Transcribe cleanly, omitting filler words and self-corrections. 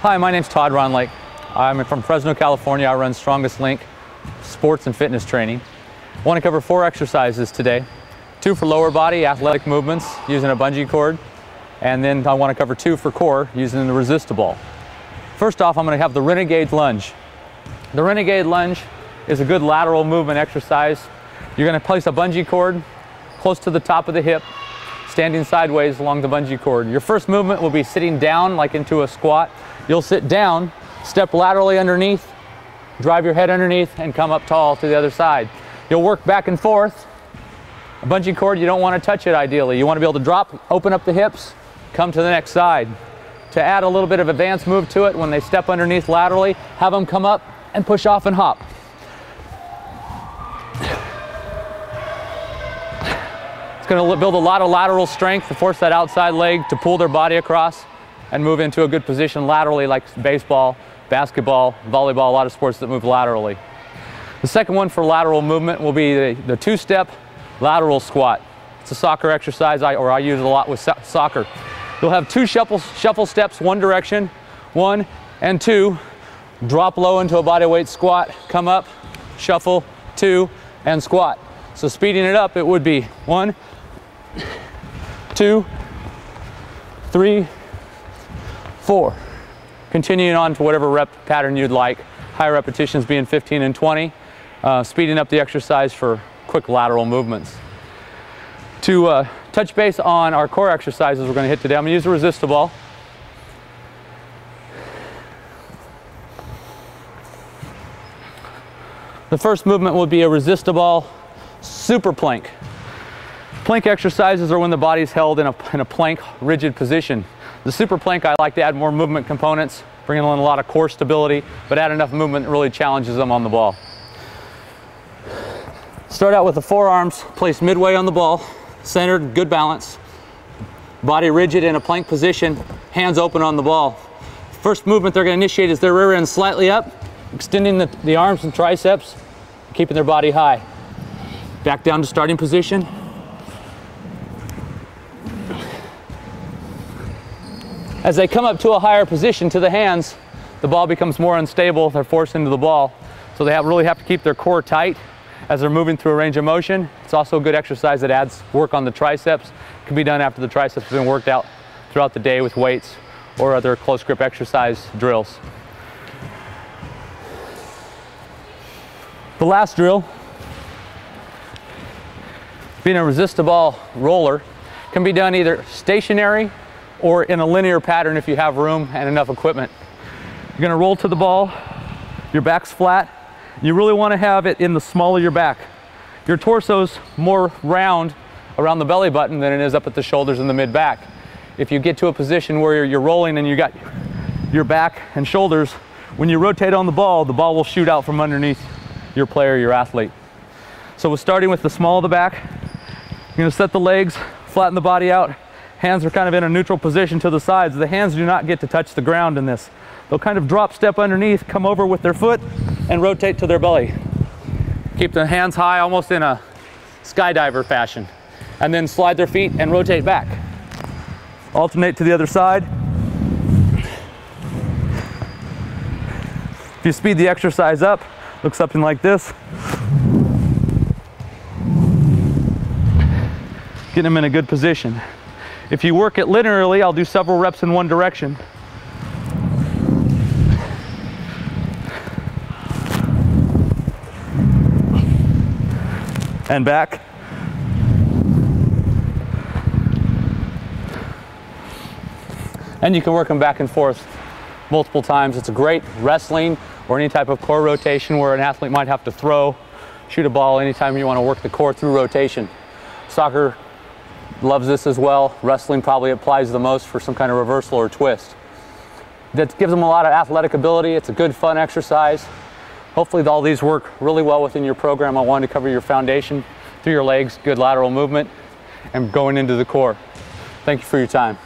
Hi, my name's Todd Ronlake. I'm from Fresno, California. I run Strongest Link sports and fitness training. I want to cover 4 exercises today. 2 for lower body, athletic movements using a bungee cord. And then I want to cover 2 for core using the Resistible. First off, I'm going to have the Renegade lunge. The Renegade lunge is a good lateral movement exercise. You're going to place a bungee cord close to the top of the hip, standing sideways along the bungee cord. Your first movement will be sitting down like into a squat. You'll sit down, step laterally underneath, drive your head underneath, and come up tall to the other side. You'll work back and forth. A bungee cord, you don't want to touch it ideally. You want to be able to drop, open up the hips, come to the next side. To add a little bit of advanced move to it, when they step underneath laterally, have them come up and push off and hop. It's going to build a lot of lateral strength to force that outside leg to pull their body across and move into a good position laterally, like baseball, basketball, volleyball, a lot of sports that move laterally. The second one for lateral movement will be the 2-step lateral squat. It's a soccer exercise, I use it a lot with soccer. You'll have 2 shuffle steps, one direction, 1 and 2, drop low into a bodyweight squat, come up, shuffle, 2, and squat. So speeding it up, it would be 1, 2, 3, 4. Continuing on to whatever rep pattern you'd like. High repetitions being 15 and 20. Speeding up the exercise for quick lateral movements. To touch base on our core exercises we're going to hit today, I'm going to use a Resistible. The first movement will be a Resistible super plank. Plank exercises are when the body's held in a plank rigid position. The super plank, I like to add more movement components, bringing in a lot of core stability, but add enough movement that really challenges them on the ball. Start out with the forearms placed midway on the ball, centered, good balance. Body rigid in a plank position, hands open on the ball. First movement they're going to initiate is their rear end slightly up, extending the arms and triceps, keeping their body high. Back down to starting position. As they come up to a higher position to the hands, the ball becomes more unstable. They're forced into the ball. So they really have to keep their core tight as they're moving through a range of motion. It's also a good exercise that adds work on the triceps. It can be done after the triceps have been worked out throughout the day with weights or other close grip exercise drills. The last drill, being a Resistible roller, can be done either stationary or in a linear pattern if you have room and enough equipment. You're going to roll to the ball, your back's flat. You really want to have it in the small of your back. Your torso's more round around the belly button than it is up at the shoulders and the mid-back. If you get to a position where you're rolling and you got your back and shoulders, when you rotate on the ball will shoot out from underneath your player, your athlete. So we're starting with the small of the back. You're going to set the legs, flatten the body out. Hands are kind of in a neutral position to the sides. The hands do not get to touch the ground in this. They'll kind of drop step underneath, come over with their foot, and rotate to their belly. Keep the hands high, almost in a skydiver fashion. And then slide their feet and rotate back. Alternate to the other side. If you speed the exercise up, look something like this. Get them in a good position. If you work it linearly, I'll do several reps in one direction. And back. And you can work them back and forth multiple times. It's a great wrestling or any type of core rotation where an athlete might have to throw, shoot a ball anytime you want to work the core through rotation. Soccer loves this as well. Wrestling probably applies the most for some kind of reversal or twist. That gives them a lot of athletic ability. It's a good fun exercise. Hopefully all these work really well within your program. I wanted to cover your foundation through your legs, good lateral movement, and going into the core. Thank you for your time.